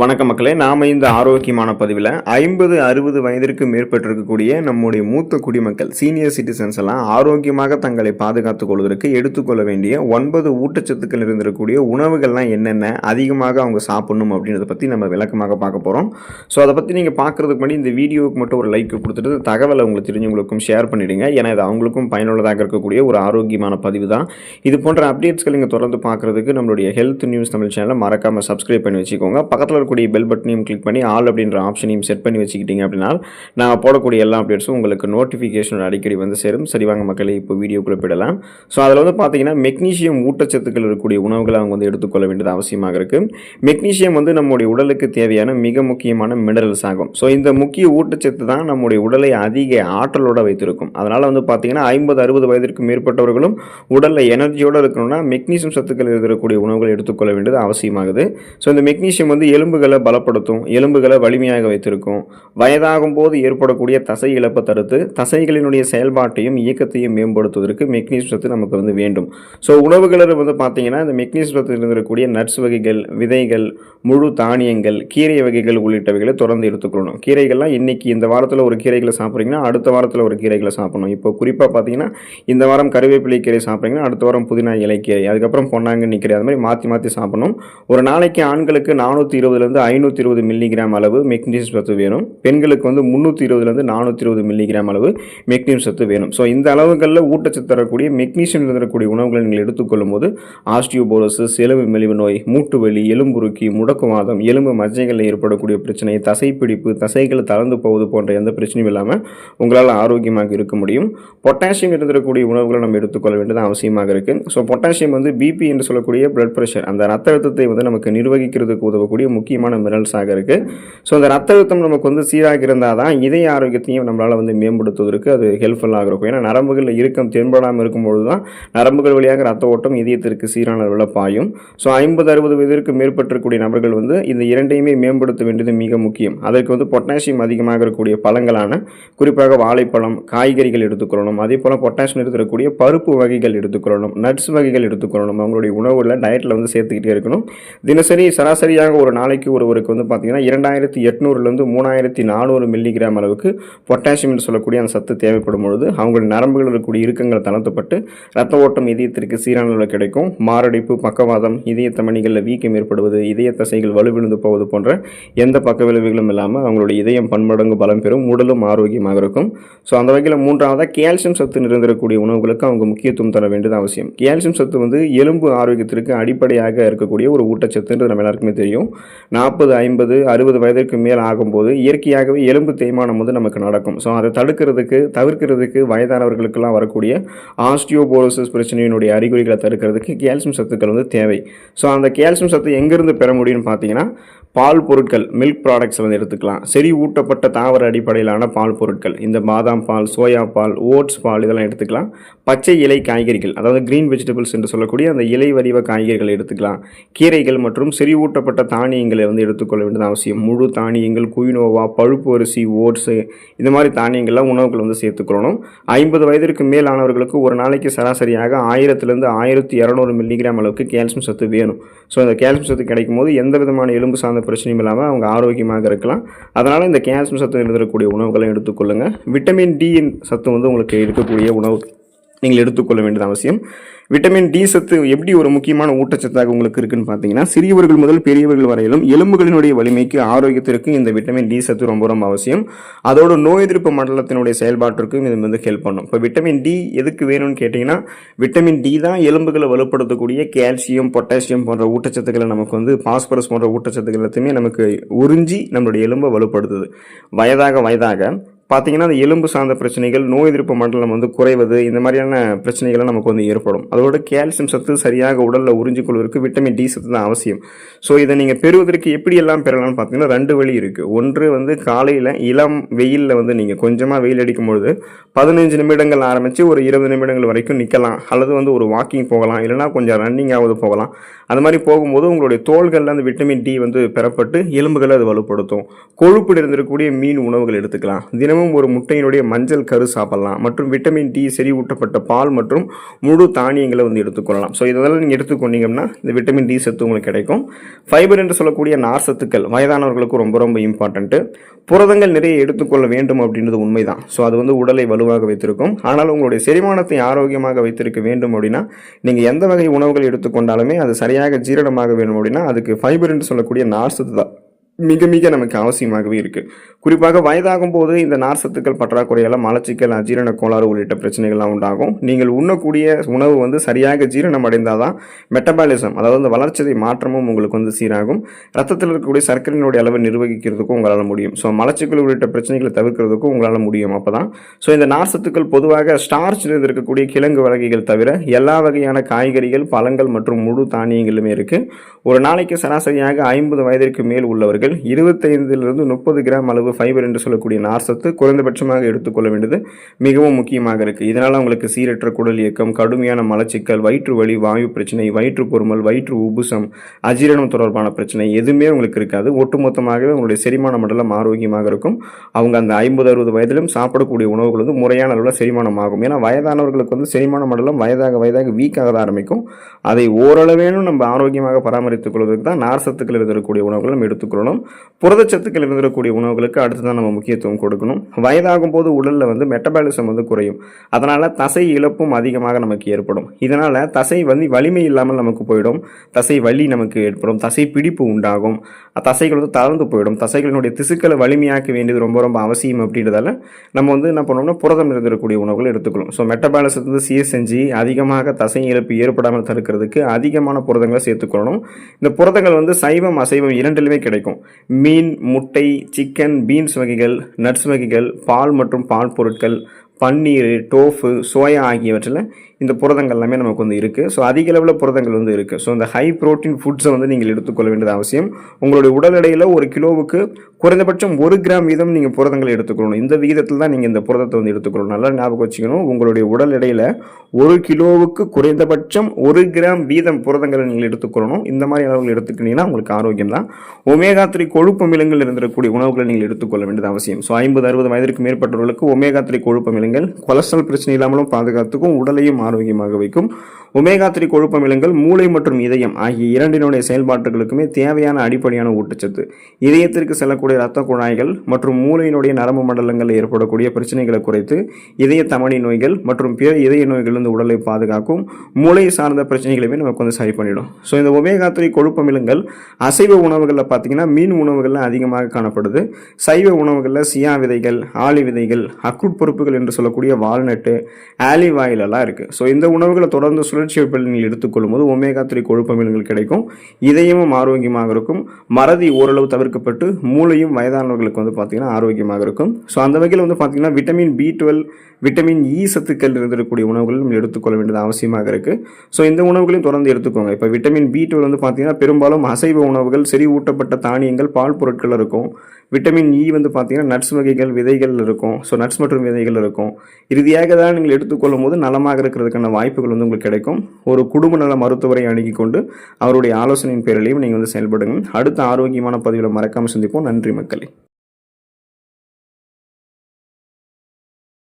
வணக்கம் மக்களே, நாம இந்த ஆரோக்கியமான பதிவில் 50-60 வயதிற்கு மேற்பட்டிருக்கக்கூடிய நம்முடைய மூத்த குடிமக்கள் சீனியர் சிட்டிசன்ஸ் எல்லாம் ஆரோக்கியமாக தங்களை பாதுகாத்துக் கொள்வதற்கு எடுத்துக்கொள்ள வேண்டிய 9 ஊட்டச்சத்துக்கள் இருந்திருக்கக்கூடிய உணவுகள்லாம் என்னென்ன அதிகமாக அவங்க சாப்பிடணும் அப்படின்றத பற்றி நம்ம விளக்கமாக பார்க்க போகிறோம். ஸோ அதை பற்றி நீங்கள் பார்க்குறதுக்கு முன்னாடி இந்த வீடியோவுக்கு மட்டும் ஒரு லைக் கொடுத்துட்டு தகவலை உங்களுக்கு தெரிஞ்சவங்களுக்கும் ஷேர் பண்ணிவிடுங்க. ஏன்னா இது அவங்களுக்கும் பயனுள்ளதாக இருக்கக்கூடிய ஒரு ஆரோக்கியமான பதிவு தான். இது போன்ற அப்டேட்ஸ்கள் நீங்கள் தொடர்ந்து பார்க்குறதுக்கு நம்மளுடைய ஹெல்த் நியூஸ் தமிழ் சேனலை மறக்காமல் சப்ஸ்கிரைப் பண்ணி வச்சுக்கோங்க. பக்கத்தில் கூடிய பெல் பட்டனையும் கிளிக் பண்ணி ஆல் அப்படின்ற ஆப்ஷனையும் செட் பண்ணி வச்சுக்கிட்டீங்க அப்படின்னா நான் போடக்கூடிய எல்லா அப்டேட்ஸும் உங்களுக்கு நோட்டிஃபிகேஷன் அடிக்கடி வந்து சேரும். சரி வாங்க மக்களே, இப்போ வீடியோக்குள்ளே போயிடலாம். ஸோ அதில் வந்து பார்த்தீங்கன்னா மெக்னீஷியம் ஊட்டச்சத்துக்கள் இருக்கக்கூடிய உணவுகளை அவங்க வந்து எடுத்துக்கொள்ள வேண்டியது அவசியமாக இருக்குது. மெக்னீஷியம் வந்து நம்முடைய உடலுக்கு தேவையான மிக முக்கியமான மினரல்ஸ் ஆகும். ஸோ இந்த முக்கிய ஊட்டச்சத்து தான் நம்முடைய உடலை அதிக ஆற்றலோட வைத்திருக்கும். அதனால் வந்து பார்த்தீங்கன்னா 50-60 வயதிற்கு மேற்பட்டவர்களும் உடலில் எனர்ஜியோடு இருக்கணும்னா மெக்னீஷியம் சத்துக்கள் இருக்கக்கூடிய உணவுகளை எடுத்துக்கொள்ள வேண்டியது அவசியமாகுது. ஸோ இந்த மெக்னீஷியம் வந்து எலும்புகளை பலப்படுத்தும், எலும்புகளை வலிமையாக வைத்திருக்கும். வயதாகும் போது ஏற்படக்கூடிய தசை இழப்பை தடுத்து தசைகளினுடைய செயல்பாட்டையும் இயக்கத்தையும் மேம்படுத்துவதற்கு மெக்னீசியம் சத்து நமக்கு வந்து வேண்டும். ஸோ உணவுகளில் வந்து பார்த்தீங்கன்னா இந்த மெக்னீசியம் சத்து இருக்கக்கூடிய நட்ஸ் வகைகள், விதைகள், முழு தானியங்கள், கீரை வகைகள் உள்ளிட்டவைகளை தொடர்ந்து எடுத்துக்கொள்ளணும். கீரைகள்லாம் இன்னைக்கு இந்த வாரத்தில் ஒரு கீரைகளை சாப்பிட்றீங்கன்னா அடுத்த வாரத்தில் ஒரு கீரைகளை சாப்பிடணும். இப்போ குறிப்பாக பார்த்தீங்கன்னா இந்த வாரம் கருவேப்பிலை கீரை சாப்பிட்றீங்கன்னா அடுத்த வாரம் புதினா இலைக்கீரை, அதுக்கப்புறம் பொன்னாங்கண்ணி கீரை, அது மாதிரி மாற்றி மாற்றி சாப்பிடணும். ஒரு நாளைக்கு ஆண்களுக்கு 420 520 மில்லிகிராம் அளவு மெக்னீசியம் சத்து வேணும். பெண்களுக்கு வந்து 320 420 மில்லிகிராம் அளவு மெக்னீசியம் சத்து வேணும். ஸோ இந்த அளவுகளில் ஊட்டச்சத்து தரக்கூடிய மெக்னீசியம் தரக்கூடிய உணவுகளை நீங்கள் எடுத்துக்கொள்ளும் போது ஆஸ்டியோபோரோசிஸ், எலும்பு மெலிவு நோய், மூட்டு வலி, எலும்புருக்கி, முடக்குவாதம், எலும்பு மஜ்ஜைகளில் ஏற்படக்கூடிய பிரச்சனை, தசைப்பிடிப்பு, தசைகள் தளர்ந்து போவது போன்ற எந்த பிரச்சனையும் இல்லாமல் உங்களால் ஆரோக்கியமாக இருக்க முடியும். பொட்டாசியம் இருந்திருக்கக்கூடிய உணவுகளை நம்ம எடுத்துக்கொள்ள வேண்டியது அவசியமாக இருக்குது. ஸோ பொட்டாசியம் வந்து பிபி என்று சொல்லக்கூடிய பிளட் ப்ரெஷர், அந்த ரத்த அழுத்தத்தை வந்து நமக்கு நிர்வகிக்கிறதுக்கு உதவக்கூடிய முக்கியமான மினரல்ஸாக இருக்குது. ஸோ அந்த ரத்த அழுத்தம் நமக்கு வந்து சீராக இருந்தால் தான் இதய ஆரோக்கியத்தையும் நம்மளால் வந்து மேம்படுத்துவதற்கு அது ஹெல்ப்ஃபுல்லாக இருக்கும். ஏன்னா நரம்புகளில் இறுக்கம் தென்படாமல் இருக்கும்பொழுது தான் நரம்புகள் வழியாக ரத்த ஓட்டம் இதயத்திற்கு சீரான அளவில் பாயும். ஸோ 50-60 வயதிற்கு மேற்பட்டிருக்கக்கூடிய நபர்கள் வந்து இந்த இரண்டையுமே மேம்படுத்த வேண்டியது மிக முக்கியம். அதற்கு வந்து பொட்டாசியம் அதிகமாக இருக்கக்கூடிய பழங்களான குறிப்பாக வாழைப்பழம், காய்கறிகள் எடுத்துக்கொள்ளணும். அதே போல் பொட்டாசியம் இருக்கக்கூடிய பருப்பு வகைகள் எடுத்துக்கொள்ளணும், நட்ஸ் வகைகள் எடுத்துக்கொள்ளணும். அவங்களுடைய உணவுகளில் டயட்டில் வந்து சேர்த்துக்கிட்டே இருக்கணும். தினசரி சராசரியாக ஒரு நாளைக்கு ஒருவருக்கு வந்து பார்த்தீங்கன்னா 2800 3400 மில்லிகிராம் அளவுக்கு பொட்டாசியம் என்று சொல்லக்கூடிய அந்த சத்து தேவைப்படும் பொழுது அவங்களுடைய நரம்புகள் இருக்கக்கூடிய இறுக்கங்கள் தளர்த்தப்பட்டு ரத்த ஓட்டம் இதயத்திற்கு சீரான அளவில் கிடைக்கும். மாரடைப்பு, பக்கவாதம், இதய தமனிகளில் வீக்கம் ஏற்படுவது, இதய தசைகள் வலுவிழுந்து போவது போன்ற எந்த பக்க விளைவுகளும் இல்லாமல் அவங்களுடைய இதயம் பன்மடங்கு பலம் பெறும், உடலும் ஆரோக்கியமாக இருக்கும். ஸோ அந்த வகையில் மூன்றாவதாக கால்சியம் சத்து நிறைந்திருக்கக்கூடிய உணவுகளுக்கு அவங்க முக்கியத்துவம் தர வேண்டியது அவசியம். கால்சியம் சத்து வந்து எலும்பு ஆரோக்கியத்திற்கு அடிப்படையாக இருக்கக்கூடிய ஒரு ஊட்டச்சத்துன்றது நம்ம எல்லாருக்குமே தெரியும். 40, 50, 60 வயதிற்கு மேல் ஆகும்போது இயற்கையாகவே எலும்பு தேய்மானம் வந்து நமக்கு நடக்கும். ஸோ அதை தவிர்க்கிறதுக்கு வயதானவர்களுக்கெல்லாம் வரக்கூடிய ஆஸ்டியோபோரோசிஸ் பிரச்சனையினுடைய அறிகுறிகளை தடுக்கிறதுக்கு கால்சியம் சத்துக்கள் வந்து தேவை. ஸோ அந்த கால்சியம் சத்து எங்கேருந்து பெற முடியும்னு பார்த்தீங்கன்னா பால் பொருட்கள், மில்க் ப்ராடக்ட்ஸ் வந்து எடுத்துக்கலாம். சரி ஊட்டப்பட்ட தாவர அடிப்படையிலான பால் பொருட்கள், இந்த பாதாம் பால், சோயா பால், ஓட்ஸ் பால் இதெல்லாம் எடுத்துக்கலாம். பச்சை இலை காய்கறிகள், அதாவது கிரீன் வெஜிடபிள்ஸ் என்று சொல்லக்கூடிய அந்த இலை வடிவ காய்கறிகள் எடுத்துக்கலாம். கீரைகள் மற்றும் செறிவூட்டப்பட்ட தானியங்களை வந்து எடுத்துக்கொள்ள வேண்டியது அவசியம். முழு தானியங்கள், குயினோவா, பழுப்பு அரிசி, ஓட்ஸு, இந்த மாதிரி தானியங்கள்லாம் உணவுகள் வந்து சேர்த்துக்கொள்ளணும். 50 வயதிற்கு மேலானவர்களுக்கு ஒரு நாளைக்கு சராசரியாக 1000 1200 மில்லிகிராம் அளவுக்கு கால்சியம் சத்து வேணும். ஸோ இந்த கால்சியம் சத்து கிடைக்கும் போது எந்த விதமான எலும்பு சார்ந்த பிரச்சனையும் இல்லாமல் அவங்க ஆரோக்கியமாக இருக்கலாம். அதனால் இந்த கால்சியம் சத்து இருக்கக்கூடிய உணவுகளை எடுத்துக்கொள்ளுங்கள். விட்டமின் டி சத்து வந்து உங்களுக்கு இருக்கக்கூடிய உணவு நீங்கள் எடுத்துக்கொள்ள வேண்டியது அவசியம். விட்டமின் டி சத்து எப்படி ஒரு முக்கியமான ஊட்டச்சத்தாக உங்களுக்கு இருக்குன்னு பார்த்தீங்கன்னா சிறியவர்கள் முதல் பெரியவர்கள் வரையிலும் எலும்புகளினுடைய வலிமைக்கு, ஆரோக்கியத்திற்கு இந்த விட்டமின் டி சத்து ரொம்ப ரொம்ப அவசியம். அதோட நோய் எதிர்ப்பு மண்டலத்தினுடைய செயல்பாட்டிற்கும் இது வந்து ஹெல்ப் பண்ணும். இப்போ விட்டமின் டி எதுக்கு வேணும்னு கேட்டிங்கன்னா விட்டமின் டி தான் எலும்புகளை வலுப்படுத்தக்கூடிய கால்சியம், பொட்டாசியம் போன்ற ஊட்டச்சத்துக்களை நமக்கு வந்து பாஸ்பரஸ் போன்ற ஊட்டச்சத்துக்கள் எல்லாத்தையுமே நமக்கு உறிஞ்சி நம்மளுடைய எலும்பை வலுப்படுத்துது. வயதாக பார்த்தீங்கன்னா அந்த எலும்பு சார்ந்த பிரச்சனைகள், நோய் எதிர்ப்பு மண்டலம் வந்து குறைவது, இந்த மாதிரியான பிரச்சனைகள்லாம் நமக்கு வந்து ஏற்படும். அதோட கால்சியம் சத்து சரியாக உடலில் உறிஞ்சிக்கொள்வதற்கு விட்டமின் டி சத்து தான் அவசியம். ஸோ இதை நீங்கள் பெறுவதற்கு எப்படியெல்லாம் பெறலாம்னு பார்த்தீங்கன்னா 2 வழி இருக்குது. ஒன்று வந்து காலையில் இளம் வெயிலில் வந்து நீங்கள் கொஞ்சமாக வெயில் அடிக்கும் பொழுது 15 நிமிடங்கள் ஆரம்பித்து ஒரு 20 நிமிடங்கள் வரைக்கும் நிற்கலாம், அல்லது வந்து ஒரு வாக்கிங் போகலாம், இல்லைனா கொஞ்சம் ரன்னிங்காவது போகலாம். அந்த மாதிரி போகும்போது உங்களுடைய தோள்களில் அந்த விட்டமின் டி வந்து பெறப்பட்டு எலும்புகளை அது வலுப்படுத்தும். கொழுப்பு இருந்திருக்கக்கூடிய மீன் உணவுகள் எடுத்துக்கலாம். தினம் தினமும் ஒரு முட்டையினுடைய மஞ்சள் கரு சாப்பிடலாம். மற்றும் விட்டமின் டி செறிவூட்டப்பட்ட பால் மற்றும் முழு தானியங்களை வந்து எடுத்துக்கொள்ளலாம். ஸோ இதெல்லாம் நீங்கள் எடுத்துக்கொண்டீங்கன்னா இந்த விட்டமின் டி சத்து உங்களுக்கு கிடைக்கும். ஃபைபர் என்று சொல்லக்கூடிய நார் சத்துக்கள் வயதானவர்களுக்கு ரொம்ப ரொம்ப இம்பார்ட்டன்ட்டு. புரதங்கள் நிறைய எடுத்துக்கொள்ள வேண்டும் அப்படின்றது உண்மைதான். ஸோ அது வந்து உடலை வலுவாக வைத்திருக்கும். ஆனால் உங்களுடைய செரிமானத்தை ஆரோக்கியமாக வைத்திருக்க வேண்டும் அப்படின்னா நீங்கள் எந்த வகை உணவுகள் எடுத்துக்கொண்டாலுமே அது சரியாக ஜீரணமாக வேண்டும் அப்படின்னா அதுக்கு ஃபைபர் என்று சொல்லக்கூடிய நார் சத்து தான் மிக மிக நமக்கு அவசியமாகவே இருக்குது. குறிப்பாக வயதாகும் போது இந்த நார் சத்துக்கள் பற்றாக்குறையால் மலச்சிக்கல், அஜீரண கோளாறு உள்ளிட்ட பிரச்சனைகள்லாம் உண்டாகும். நீங்கள் உண்ணக்கூடிய உணவு வந்து சரியாக ஜீரணம் அடைந்தால் தான் மெட்டபாலிசம், அதாவது அந்த வளர்ச்சிதை மாற்றமும் உங்களுக்கு வந்து சீராகும். ரத்தத்தில் இருக்கக்கூடிய சர்க்கரையினுடைய அளவை நிர்வகிக்கிறதுக்கும் உங்களால் முடியும். ஸோ மலச்சிக்கல் உள்ளிட்ட பிரச்சனைகளை தவிர்க்கிறதுக்கும் உங்களால் முடியும். அப்போ தான் ஸோ இந்த நார் சத்துக்கள் பொதுவாக ஸ்டார்ச் இருக்கக்கூடிய கிழங்கு வகைகள் தவிர எல்லா வகையான காய்கறிகள், பழங்கள் மற்றும் முழு தானியங்களுமே இருக்குது. ஒரு நாளைக்கு சராசரியாக 50 வயதிற்கு மேல் உள்ளவர்கள் 25 to 30 கிராம் அளவு ஃபைபர் என்று சொல்லக்கூடிய நார் சத்து குறைந்தபட்சமாக எடுத்துக்கொள்ள வேண்டியது மிகவும் முக்கியமாக இருக்குது. இதனால் உங்களுக்கு சீரற்ற குடல் இயக்கம், கடுமையான மலச்சிக்கல், வயிற்று வலி, வாயு பிரச்சனை, வயிற்று பொறுமல், வயிற்று உபுசம், அஜீரணம் தொடர்பான பிரச்சனை எதுவுமே உங்களுக்கு இருக்காது. ஒட்டுமொத்தமாகவே உங்களுடைய செரிமான மண்டலம் ஆரோக்கியமாக இருக்கும். அவங்க அந்த 50-60 வயதிலும் சாப்பிடக்கூடிய உணவுகள் வந்து முறையான அளவில் செரிமானம் ஆகும். ஏன்னா வயதானவர்களுக்கு வந்து செரிமான மண்டலம் வயதாக வீக்காக தான் ஆரம்பிக்கும். அதை ஓரளவேனும் நம்ம ஆரோக்கியமாக பராமரித்துக் கொள்வதற்கு தான் நார் சத்துக்கள் இருக்கக்கூடிய உணவுகள் நம்ம எடுத்துக்கொள்ளணும். புரதச்சத்துக்கள் இருந்திருக்கக்கூடிய உணவுகளுக்கு அடுத்துதான் நம்ம முக்கியத்துவம் கொடுக்கணும். வயதாகும் போது உடலில் வந்து மெட்டபாலிசம் வந்து குறையும். அதனால தசை இழப்பும் அதிகமாக நமக்கு ஏற்படும். இதனால தசை வந்து வலிமை இல்லாமல் நமக்கு போயிடும். தசை வலி நமக்கு ஏற்படும். தசை பிடிப்பு உண்டாகும். தசைகள் வந்து தளர்ந்து போயிடும். தசைகளினுடைய திசுக்களை வலிமையாக்க வேண்டியது ரொம்ப ரொம்ப அவசியம். அப்படின்றதால நம்ம வந்து என்ன பண்ணோம்னா புரதம் இருந்திருக்கக்கூடிய உணவுகளை எடுத்துக்கணும். ஸோ மெட்டபாலிசத்தை வந்து சீர் செஞ்சு அதிகமாக தசை இழப்பு ஏற்படாமல் தடுக்கிறதுக்கு அதிகமான புரதங்களை சேர்த்துக்கொள்ளணும். இந்த புரதங்கள் வந்து சைவம் அசைவம் இரண்டிலுமே கிடைக்கும். மீன், முட்டை, சிக்கன், பீன்ஸ் வகைகள், நட்ஸ் வகைகள், பால் மற்றும் பால் பொருட்கள், பன்னீர், டோஃபு, சோயா ஆகியவற்றில் இந்த புரதங்கள் எல்லாமே நமக்கு வந்து இருக்குது. ஸோ அதிக அளவில் புரதங்கள் வந்து இருக்குது. ஸோ இந்த ஹை ப்ரோட்டீன் ஃபுட்ஸை வந்து நீங்கள் எடுத்துக்கொள்ள வேண்டியது அவசியம். உங்களுடைய உடல் எடையில் 1 கிலோவுக்கு குறைந்தபட்சம் 1 கிராம் வீதம் நீங்கள் புரதங்களை எடுத்துக்கொள்ளணும். இந்த விகிதத்தில் தான் நீங்கள் இந்த புரதத்தை வந்து எடுத்துக்கொள்ளணும். நல்லா ஞாபகம் வச்சுக்கணும். உங்களுடைய உடல் எடையில் 1 கிலோவுக்கு குறைந்தபட்சம் 1 கிராம் வீதம் புரதங்களை நீங்கள் எடுத்துக்கொள்ளணும். இந்த மாதிரி அளவுகள் எடுத்துக்கிட்டீங்கன்னா உங்களுக்கு ஆரோக்கியம் தான். ஒமேகா 3 கொழுப்பு அமிலங்கள் இருந்திருக்கக்கூடிய உணவுகளை நீங்கள் எடுத்துக்கொள்ள வேண்டியது அவசியம். ஸோ 50-60 வயதிற்கு மேற்பட்டவர்களுக்கு ஒமேகா 3 கொழுப்பு அமிலங்கள் கொலஸ்ட்ரால் பிரச்சனை இல்லாமலும் பாதுகாத்துக்கும் உடலையும் ஆரோக்கியமாக வைக்கும். ஒமேகா 3 கொழுப்பு அமிலங்கள் மூளை மற்றும் இதயம் ஆகிய இரண்டினுடைய செயல்பாட்டுகளுக்குமே தேவையான அடிப்படையான ஊட்டச்சத்து. இதயத்திற்கு செல்லக்கூடிய இரத்த குழாய்கள் மற்றும் மூளையினுடைய நரம்பு மண்டலங்களில் ஏற்படக்கூடிய பிரச்சனைகளை குறைத்து இதய தமனி நோய்கள் மற்றும் பிற இதய நோய்களிலிருந்து உடலை பாதுகாக்கும். மூளை சார்ந்த பிரச்சனைகளையுமே நமக்கு வந்து சரி பண்ணிடும். ஸோ இந்த ஒமேகா 3 கொழுப்பு அமிலங்கள் அசைவ உணவுகளில் பார்த்தீங்கன்னா மீன் உணவுகளில் அதிகமாக காணப்படுது. சைவ உணவுகளில் சியா விதைகள், ஆளி விதைகள், அக்ரூட் பருப்புகள் என்று சொல்லக்கூடிய வால்நட்டு, ஆலிவ் ஆயில் எல்லாம் இருக்குது. ஸோ இந்த உணவுகளை தொடர்ந்து சுழற்சி வெப்பநிலையில் நீங்கள் எடுத்துக்கொள்ளும் போது ஒமேகா 3 கொழுப்பு அமிலங்கள் கிடைக்கும். இதயமும் ஆரோக்கியமாக இருக்கும். மறதி ஓரளவு தவிர்க்கப்பட்டு மூளையும் வயதானவர்களுக்கு வந்து பார்த்தீங்கன்னா ஆரோக்கியமாக இருக்கும். ஸோ அந்த வகையில் வந்து பார்த்தீங்கன்னா விட்டமின் B12, விட்டமின் இ சத்துக்கள் இருக்கக்கூடிய உணவுகள் நம்ம எடுத்துக்கொள்ள வேண்டியது அவசியமாக இருக்குது. ஸோ இந்த உணவுகளையும் தொடர்ந்து எடுத்துக்கோங்க. இப்போ விட்டமின் B12 வந்து பார்த்தீங்கன்னா பெரும்பாலும் அசைவ உணவுகள், செறிவூட்டப்பட்ட தானியங்கள், பால் பொருட்கள் இருக்கும். விட்டமின் இ வந்து பார்த்தீங்கன்னா நட்ஸ் வகைகள், விதைகள் இருக்கும். ஸோ நட்ஸ் மற்றும் விதைகள் இருக்கும். இறுதியாக தான் நீங்கள் எடுத்துக்கொள்ளும் போது நலமாக இருக்கிறதுக்கான வாய்ப்புகள் வந்து உங்களுக்கு கிடைக்கும். ஒரு குடும்ப நல மருத்துவரை அணுகி கொண்டு அவருடைய ஆலோசனையின் பேரிலையும் நீங்கள் வந்து செயல்படுங்க. அடுத்த ஆரோக்கியமான பதிவில் மறக்காமல் சந்திப்போம். நன்றி மக்களே.